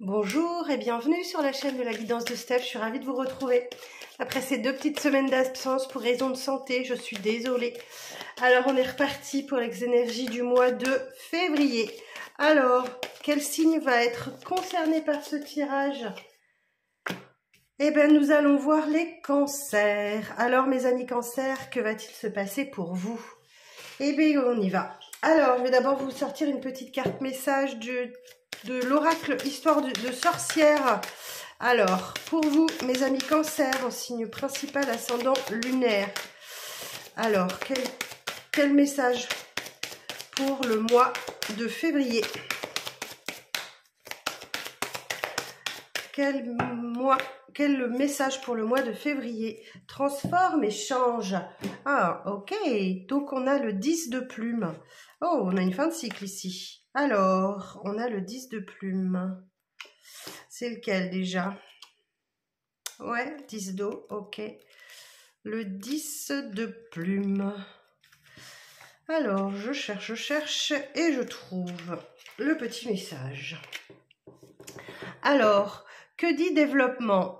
Bonjour et bienvenue sur la chaîne de la guidance de Steph, je suis ravie de vous retrouver. Après ces 2 petites semaines d'absence pour raison de santé, je suis désolée. Alors on est reparti pour les énergies du mois de février. Alors, quel signe va être concerné par ce tirage? Eh bien, nous allons voir les cancers. Alors mes amis cancers, que va-t-il se passer pour vous? Eh bien, on y va. Alors, je vais d'abord vous sortir une petite carte message de l'oracle histoire de sorcière. Alors, pour vous, mes amis cancer, en signe principal ascendant lunaire. Alors, quel message pour le mois de février? Quel message pour le mois de février? Transforme et change. Ah, ok. Donc, on a le 10 de plume. Oh, on a une fin de cycle ici. Alors, on a le 10 de plume. C'est lequel déjà? Ouais, 10 d'eau, ok. Le 10 de plume. Alors, je cherche et je trouve le petit message. Alors, que dit développement?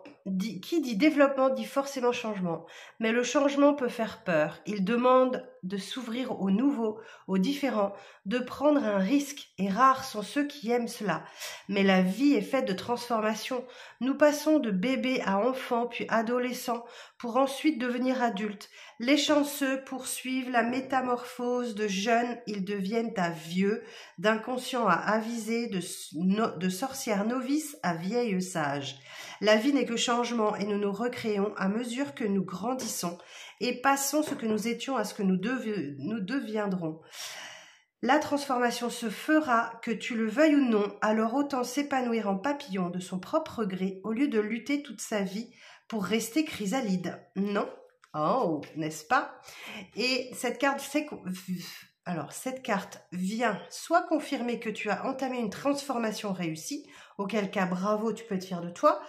Qui dit développement dit forcément changement. Mais le changement peut faire peur. Il demande de s'ouvrir au nouveau, au différent, de prendre un risque. Et rares sont ceux qui aiment cela. Mais la vie est faite de transformations. Nous passons de bébé à enfant, puis adolescent, pour ensuite devenir adulte. Les chanceux poursuivent la métamorphose de jeunes, ils deviennent à vieux, d'inconscient à avisé, de sorcière novice à vieille sage. La vie n'est que changement et nous nous recréons à mesure que nous grandissons et passons ce que nous étions à ce que nous deviendrons. La transformation se fera, que tu le veuilles ou non, alors autant s'épanouir en papillon de son propre gré au lieu de lutter toute sa vie pour rester chrysalide. Non? Oh, n'est-ce pas? Et cette carte cette carte vient soit confirmer que tu as entamé une transformation réussie, auquel cas bravo, tu peux être fier de toi,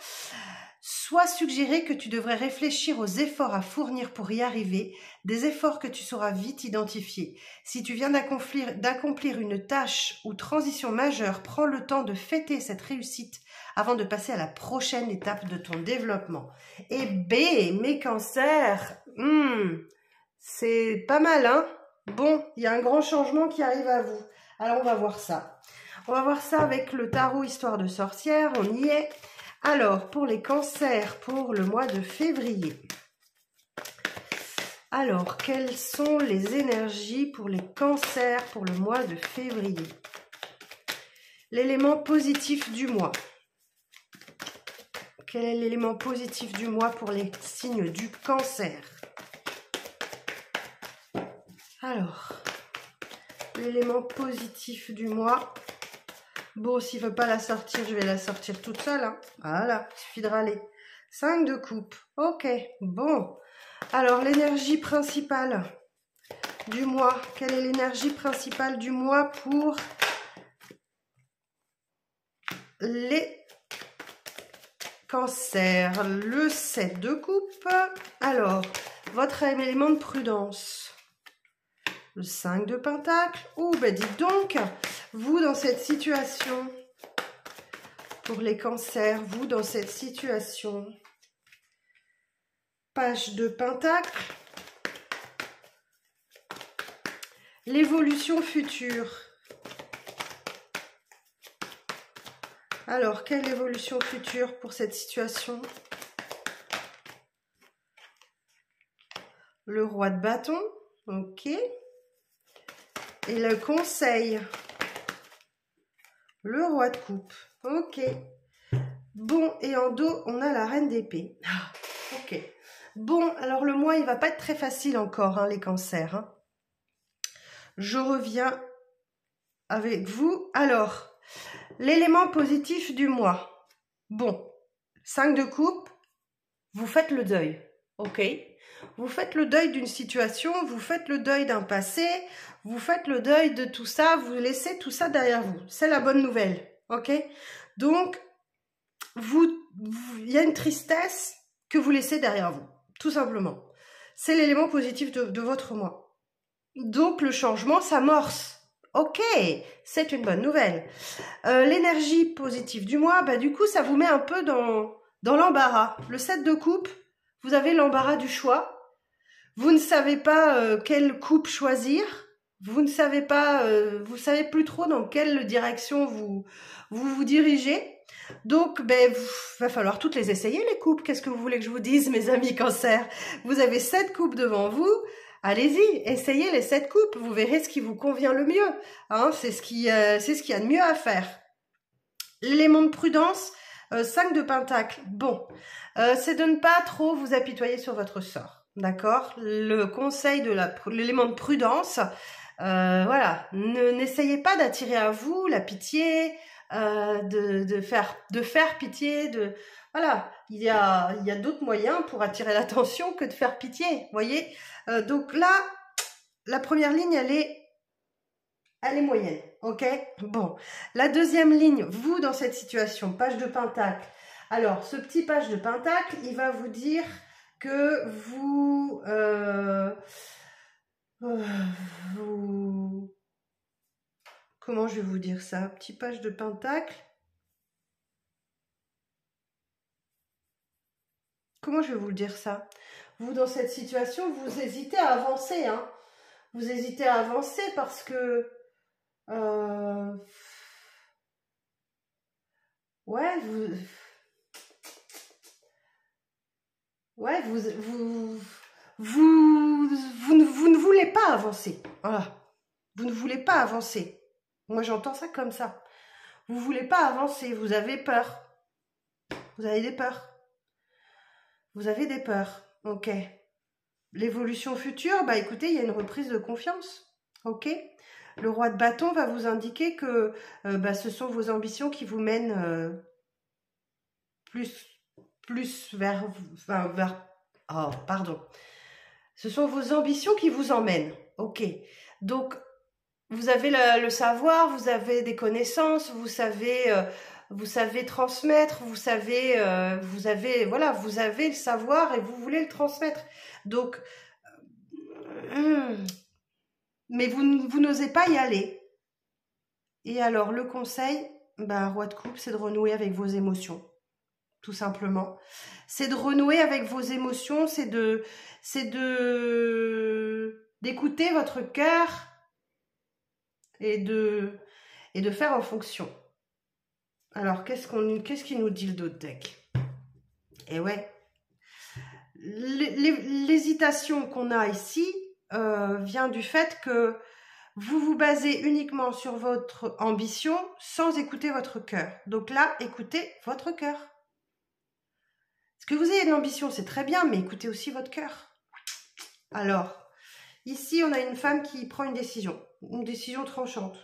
soit suggérer que tu devrais réfléchir aux efforts à fournir pour y arriver, des efforts que tu sauras vite identifier. Si tu viens d'accomplir une tâche ou transition majeure, prends le temps de fêter cette réussite avant de passer à la prochaine étape de ton développement. Et B, mes cancers, c'est pas mal, hein? Bon, il y a un grand changement qui arrive à vous. Alors, on va voir ça. On va voir ça avec le tarot histoire de sorcière. On y est. Alors, pour les cancers, pour le mois de février. Alors, quelles sont les énergies pour les cancers pour le mois de février? L'élément positif du mois. Quel est l'élément positif du mois pour les signes du cancer? Alors, l'élément positif du mois. Bon, s'il ne veut pas la sortir, je vais la sortir toute seule. Hein. Voilà, il suffit de râler. 5 de coupe. Ok, bon. Alors, l'énergie principale du mois. Quelle est l'énergie principale du mois pour les cancers? Le 7 de coupe. Alors, votre élément de prudence. Le 5 de pentacle. Oh, ben dites donc, vous dans cette situation, pour les cancers, vous dans cette situation, page de pentacle, l'évolution future. Alors, quelle évolution future pour cette situation? Le roi de bâton, ok. Et le conseil, le roi de coupe, ok. Bon, et en dos, on a la reine d'épée. Ok. Bon, alors le mois, il va pas être très facile encore, hein, les cancers. Hein. Je reviens avec vous. Alors, l'élément positif du mois. Bon, 5 de coupe, vous faites le deuil, ok. Vous faites le deuil d'une situation, vous faites le deuil d'un passé, vous faites le deuil de tout ça, vous laissez tout ça derrière vous. C'est la bonne nouvelle, ok? Donc, il y a une tristesse que vous laissez derrière vous, tout simplement. C'est l'élément positif de votre mois. Donc, le changement s'amorce. Ok, c'est une bonne nouvelle. L'énergie positive du mois, bah, du coup, ça vous met un peu dans l'embarras. Le 7 de coupe, vous avez l'embarras du choix. Vous ne savez pas quelle coupe choisir. Vous ne savez pas, vous savez plus trop dans quelle direction vous dirigez. Donc, ben, va falloir toutes les essayer, les coupes. Qu'est-ce que vous voulez que je vous dise, mes amis Cancer? Vous avez 7 coupes devant vous. Allez-y, essayez les 7 coupes. Vous verrez ce qui vous convient le mieux. Hein, c'est ce qu'il y a de mieux à faire. L'élément de prudence, 5 de pentacle. Bon, c'est de ne pas trop vous apitoyer sur votre sort. D'accord? Le conseil de l'élément de prudence, voilà, n'essayez pas d'attirer à vous la pitié, de faire pitié, voilà, il y a d'autres moyens pour attirer l'attention que de faire pitié, voyez. Donc là, la première ligne, elle est moyenne, ok? Bon, la deuxième ligne, vous dans cette situation, page de pentacle. Alors, ce petit page de pentacle, il va vous dire que vous comment je vais vous dire ça? Petit page de pentacle. Comment je vais vous le dire ça? Vous, dans cette situation, vous hésitez à avancer, hein? Vous hésitez à avancer parce que... ouais, vous ne voulez pas avancer. Voilà. Vous ne voulez pas avancer. Moi, j'entends ça comme ça. Vous ne voulez pas avancer. Vous avez peur. Vous avez des peurs. Vous avez des peurs. Ok. L'évolution future, bah écoutez, il y a une reprise de confiance. Ok. Le roi de bâton va vous indiquer que bah, ce sont vos ambitions qui vous mènent plus vers... Enfin, oh, pardon. Ce sont vos ambitions qui vous emmènent. Ok. Donc, vous avez le savoir, vous avez des connaissances, vous savez transmettre, vous avez le savoir et vous voulez le transmettre. Donc, mais vous n'osez pas y aller. Et alors, le conseil, ben, roi de coupe, c'est de renouer avec vos émotions. Tout simplement. C'est de renouer avec vos émotions, c'est d'écouter votre cœur et de faire en fonction. Alors, qu'est-ce qu'il nous dit le dos de deck? Eh ouais. L'hésitation qu'on a ici vient du fait que vous vous basez uniquement sur votre ambition sans écouter votre cœur. Donc là, écoutez votre cœur. Ce que vous ayez de l'ambition, c'est très bien, mais écoutez aussi votre cœur. Alors, ici, on a une femme qui prend une décision tranchante.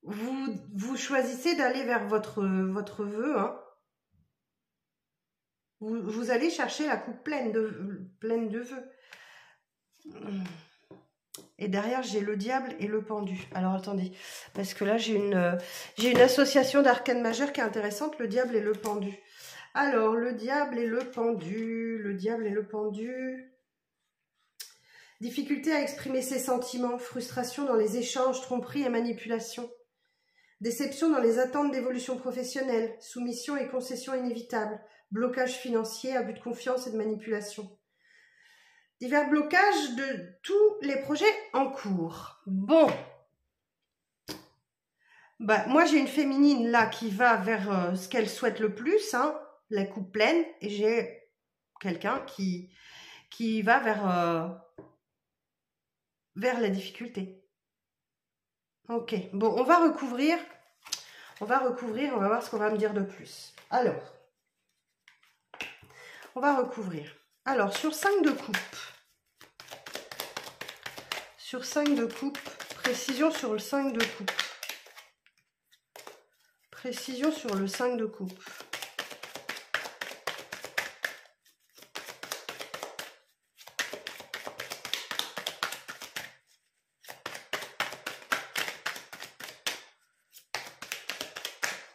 Vous choisissez d'aller vers votre vœu. Hein. Vous allez chercher la coupe pleine de vœux. Et derrière, j'ai le diable et le pendu. Alors, attendez, parce que là, j'ai une association d'arcanes majeures qui est intéressante, le diable et le pendu. Alors, le diable et le pendu, le diable et le pendu. Difficulté à exprimer ses sentiments, frustration dans les échanges, tromperie et manipulation. Déception dans les attentes d'évolution professionnelle, soumission et concession inévitables, blocage financier, abus de confiance et de manipulation. Divers blocages de tous les projets en cours. Bon. Bah, moi, j'ai une féminine là qui va vers ce qu'elle souhaite le plus, hein, la coupe pleine, et j'ai quelqu'un qui va vers la difficulté. Ok, bon, on va recouvrir, on va voir ce qu'on va me dire de plus. Alors, on va recouvrir. Alors, sur 5 de coupe, précision sur le 5 de coupe. Précision sur le 5 de coupe.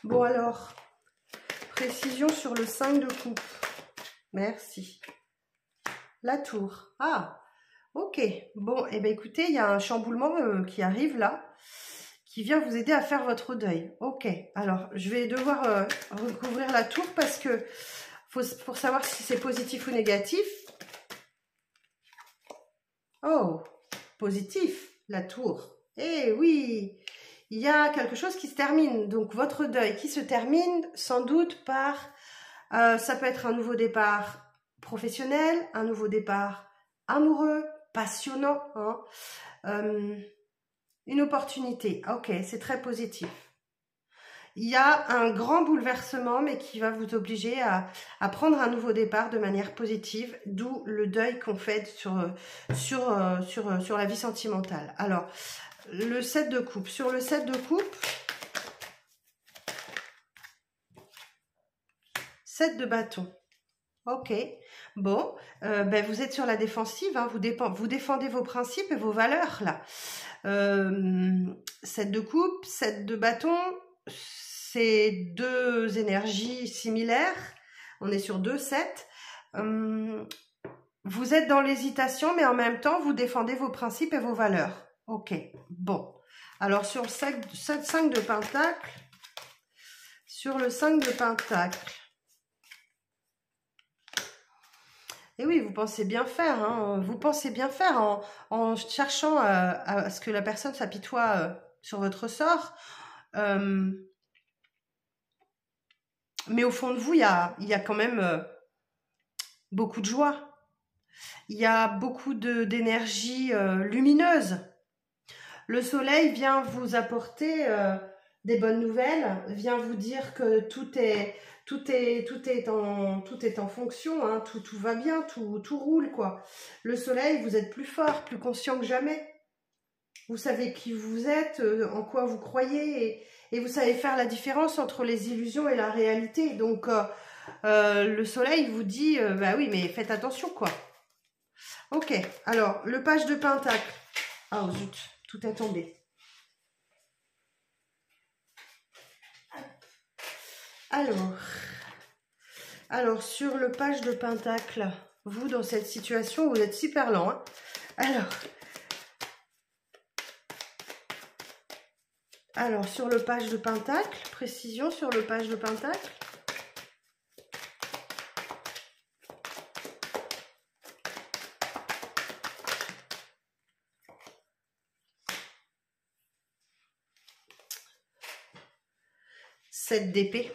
Bon alors, précision sur le 5 de coupe. Merci. La tour. Ah, Ok, bon, et ben écoutez, il y a un chamboulement qui arrive là, qui vient vous aider à faire votre deuil. Ok, alors je vais devoir recouvrir la tour parce que pour savoir si c'est positif ou négatif. Oh, positif, la tour. Eh oui, il y a quelque chose qui se termine. Donc votre deuil qui se termine sans doute par, ça peut être un nouveau départ professionnel, un nouveau départ amoureux, passionnant, hein. Une opportunité. Ok, c'est très positif. Il y a un grand bouleversement, mais qui va vous obliger à prendre un nouveau départ de manière positive, d'où le deuil qu'on fait sur la vie sentimentale. Alors, le 7 de coupe. Sur le 7 de coupe, 7 de bâton. Ok, bon, ben vous êtes sur la défensive, hein, vous défendez vos principes et vos valeurs, là. 7 de coupe, 7 de bâton, c'est deux énergies similaires. On est sur 2 7. Vous êtes dans l'hésitation, mais en même temps, vous défendez vos principes et vos valeurs. Ok, bon. Alors, sur le 5 de pentacle, sur le 5 de pentacle, et oui, vous pensez bien faire, hein, vous pensez bien faire en cherchant à ce que la personne s'apitoie sur votre sort. Mais au fond de vous, il y a quand même beaucoup de joie. Il y a beaucoup d'énergie lumineuse. Le soleil vient vous apporter des bonnes nouvelles, vient vous dire que tout est en fonction, hein, tout va bien, tout roule, quoi. Le soleil, vous êtes plus fort, plus conscient que jamais. Vous savez qui vous êtes, en quoi vous croyez, et vous savez faire la différence entre les illusions et la réalité. Donc, le soleil vous dit, bah oui, mais faites attention, quoi. Ok, alors, le page de pentacle. Oh zut, tout est tombé. Alors, sur le page de pentacle, vous, dans cette situation, vous êtes super lent, hein. Alors, sur le page de pentacle, précision sur le page de pentacle. Sept d'épée.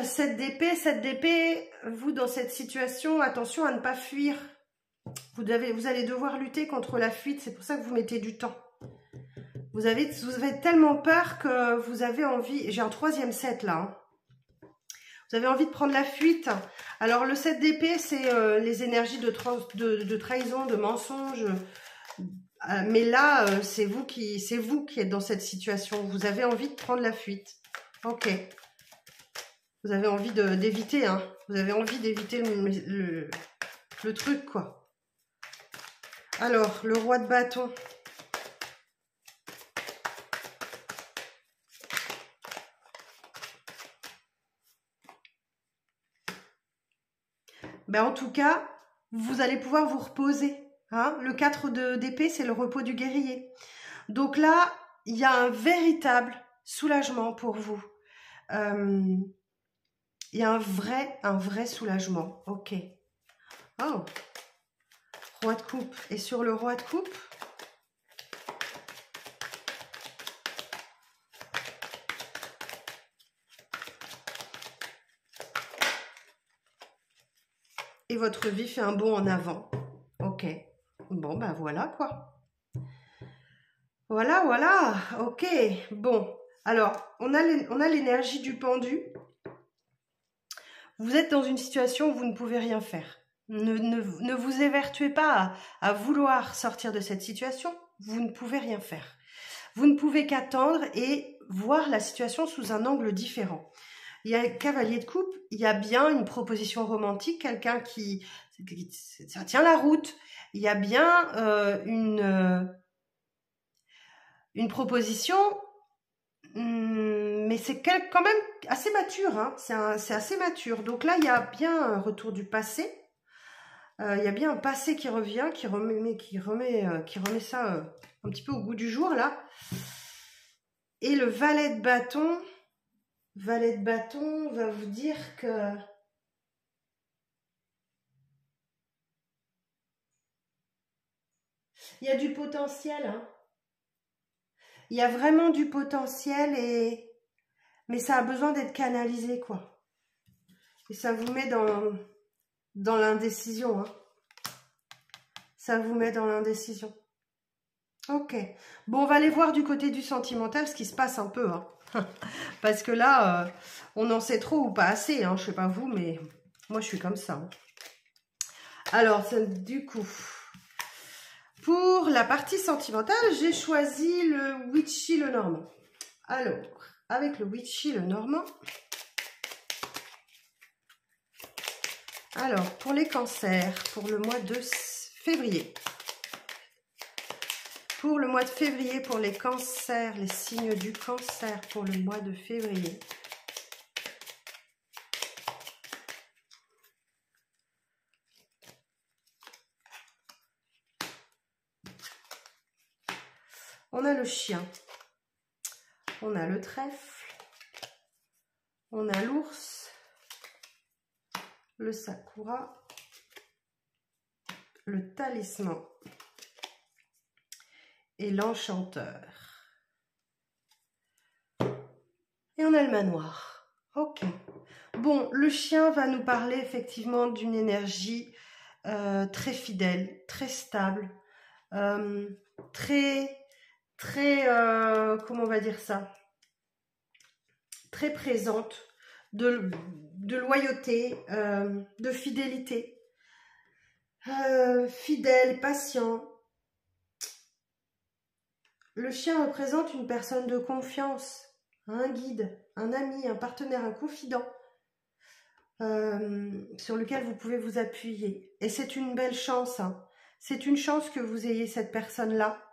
7 d'épée, vous dans cette situation, attention à ne pas fuir. Vous allez devoir lutter contre la fuite, c'est pour ça que vous mettez du temps. Vous avez tellement peur que vous avez envie, j'ai un 3e 7 là, hein. Vous avez envie de prendre la fuite. Alors le 7 d'épée, c'est les énergies de trahison, de mensonge. Mais là, c'est vous qui êtes dans cette situation. Vous avez envie de prendre la fuite. Ok. Vous avez envie d'éviter, hein. Vous avez envie d'éviter le truc, quoi. Alors, le roi de bâton. Ben, en tout cas, vous allez pouvoir vous reposer, hein. Le 4 d'épée, c'est le repos du guerrier. Donc là, il y a un véritable soulagement pour vous. Il y a un vrai soulagement. Ok. Oh. Roi de coupe. Et sur le roi de coupe, et votre vie fait un bond en avant. Ok. Bon, ben voilà, quoi. Voilà. Ok. Bon. Alors, on a l'énergie du pendu. Vous êtes dans une situation où vous ne pouvez rien faire. Ne vous évertuez pas à vouloir sortir de cette situation. Vous ne pouvez rien faire. Vous ne pouvez qu'attendre et voir la situation sous un angle différent. Il y a cavalier de coupe, il y a bien une proposition romantique, quelqu'un qui ça tient la route. Il y a bien une proposition, mais c'est quand même assez mature, hein. C'est assez mature. Donc là, il y a bien un retour du passé. Il y a bien un passé qui revient, qui remet ça un petit peu au goût du jour, là. Et le valet de bâton va vous dire que... il y a du potentiel, hein. Il y a vraiment du potentiel, mais ça a besoin d'être canalisé, quoi. Et ça vous met dans l'indécision, hein. Ça vous met dans l'indécision. Ok. Bon, on va aller voir du côté du sentimental ce qui se passe un peu, hein. Parce que là, on en sait trop ou pas assez, hein. Je sais pas vous, mais moi, je suis comme ça, hein. Alors, du coup... pour la partie sentimentale, j'ai choisi le Witchy le Normand. Alors, avec le Witchy le Normand, alors pour les cancers, pour le mois de février. Pour le mois de février, pour les cancers, les signes du cancer pour le mois de février. On a le chien, on a le trèfle, on a l'ours, le sakura, le talisman et l'enchanteur. Et on a le manoir. Ok. Bon, le chien va nous parler effectivement d'une énergie très fidèle, très stable, très, comment on va dire ça, très présente, de loyauté, de fidélité, fidèle, patient. Le chien représente une personne de confiance, un guide, un ami, un partenaire, un confident sur lequel vous pouvez vous appuyer. Et c'est une belle chance, hein. C'est une chance que vous ayez cette personne-là.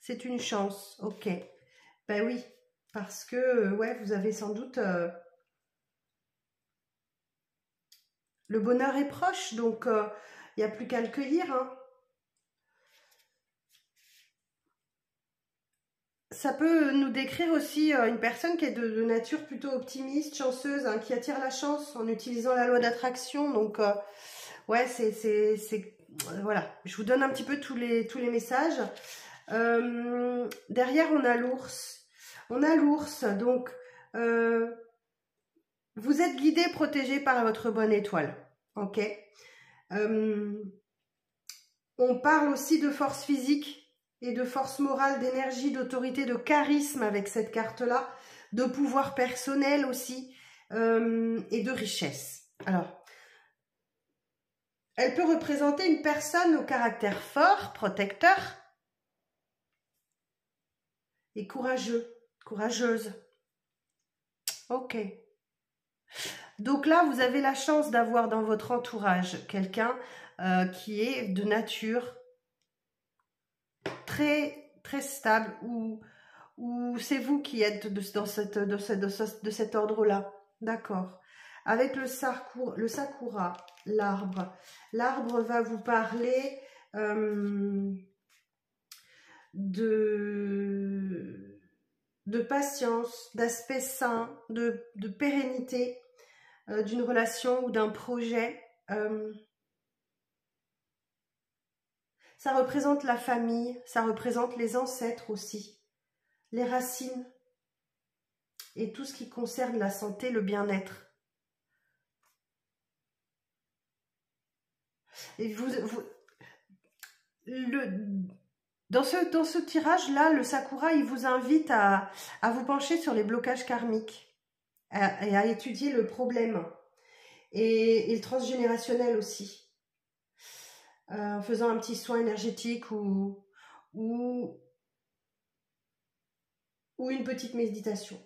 C'est une chance, ok. Ben oui, parce que ouais, vous avez sans doute... le bonheur est proche, donc il n'y a plus qu'à le cueillir, hein. Ça peut nous décrire aussi une personne qui est de nature plutôt optimiste, chanceuse, hein, qui attire la chance en utilisant la loi d'attraction. Donc, ouais, voilà, je vous donne un petit peu tous les messages. Derrière, on a l'ours. On a l'ours, donc, vous êtes guidé, protégé par votre bonne étoile. Ok. On parle aussi de force physique et de force morale, d'énergie, d'autorité, de charisme avec cette carte-là, de pouvoir personnel aussi, et de richesse. Alors, elle peut représenter une personne au caractère fort, protecteur, et courageux, courageuse. Ok. Donc là, vous avez la chance d'avoir dans votre entourage quelqu'un qui est de nature très, très stable, ou c'est vous qui êtes de cet ordre-là. D'accord. Avec le sakura, l'arbre va vous parler de patience, d'aspect sain, de pérennité d'une relation ou d'un projet. Ça représente la famille, ça représente les ancêtres aussi, les racines et tout ce qui concerne la santé, le bien-être. Et dans ce tirage-là, le Sakura, il vous invite à vous pencher sur les blocages karmiques et à étudier le problème et le transgénérationnel aussi. En faisant un petit soin énergétique ou une petite méditation.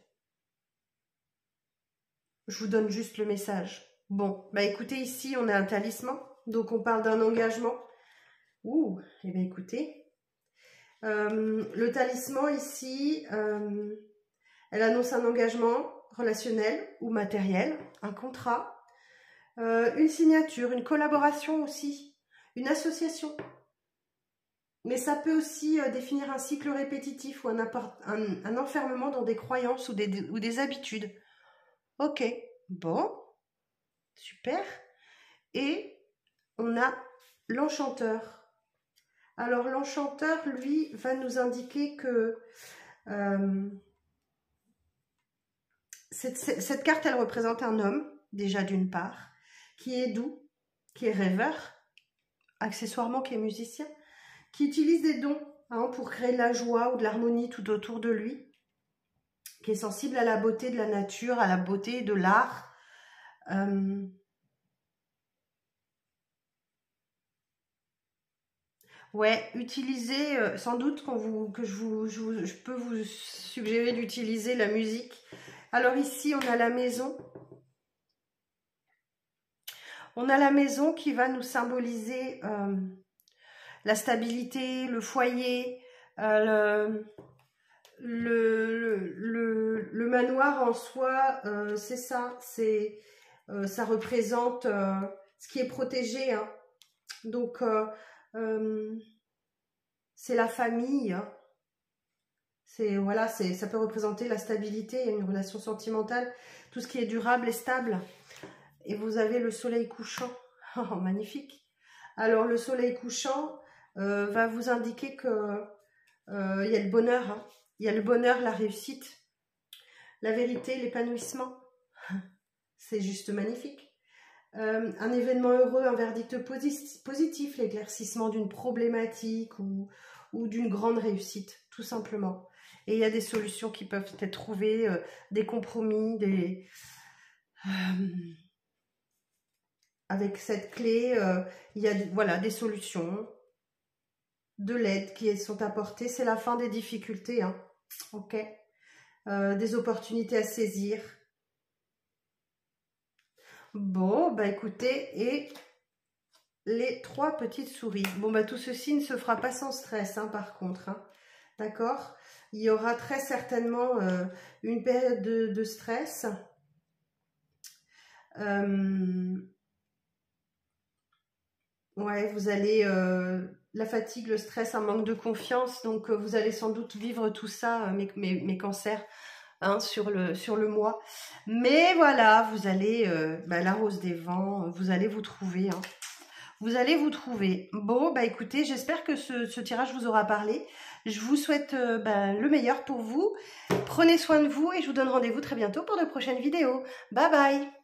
Je vous donne juste le message. Bon, bah écoutez, ici on a un talisman, donc on parle d'un engagement. Ouh, et bien écoutez, le talisman ici, elle annonce un engagement relationnel ou matériel, un contrat, une signature, une collaboration aussi, une association. Mais ça peut aussi définir un cycle répétitif ou un enfermement dans des croyances ou des habitudes. Ok, bon, super. Et on a l'enchanteur. Alors l'enchanteur, lui, va nous indiquer que cette carte, elle représente un homme, déjà d'une part, qui est doux, qui est rêveur, accessoirement qui est musicien, qui utilise des dons pour créer de la joie ou de l'harmonie tout autour de lui, qui est sensible à la beauté de la nature, à la beauté de l'art. Ouais, utilisez, sans doute je peux vous suggérer d'utiliser la musique. Alors ici, on a la maison. On a la maison qui va nous symboliser la stabilité, le foyer, le manoir en soi, c'est ça, ça représente ce qui est protégé, hein. Donc c'est la famille, hein. Voilà, ça peut représenter la stabilité, une relation sentimentale, tout ce qui est durable et stable. Et vous avez le soleil couchant, oh, magnifique. Alors le soleil couchant va vous indiquer que il y a le bonheur, hein. Il y a le bonheur, la réussite, la vérité, l'épanouissement. C'est juste magnifique. Un événement heureux, un verdict positif, l'éclaircissement d'une problématique ou d'une grande réussite, tout simplement. Et il y a des solutions qui peuvent être trouvées, des compromis, avec cette clé, il y a voilà, des solutions, de l'aide qui sont apportées. C'est la fin des difficultés, hein. Ok. Des opportunités à saisir. Bon, bah écoutez, et les 3 petites souris. Bon, bah tout ceci ne se fera pas sans stress, hein, par contre, hein. D'accord? Il y aura très certainement une période de stress. Ouais, vous allez... la fatigue, le stress, un manque de confiance. Donc, vous allez sans doute vivre tout ça, mes cancers, hein, sur le mois. Mais voilà, vous allez... la rose des vents, vous allez vous trouver, hein. Vous allez vous trouver. Bon, bah écoutez, j'espère que ce tirage vous aura parlé. Je vous souhaite le meilleur pour vous. Prenez soin de vous et je vous donne rendez-vous très bientôt pour de prochaines vidéos. Bye bye!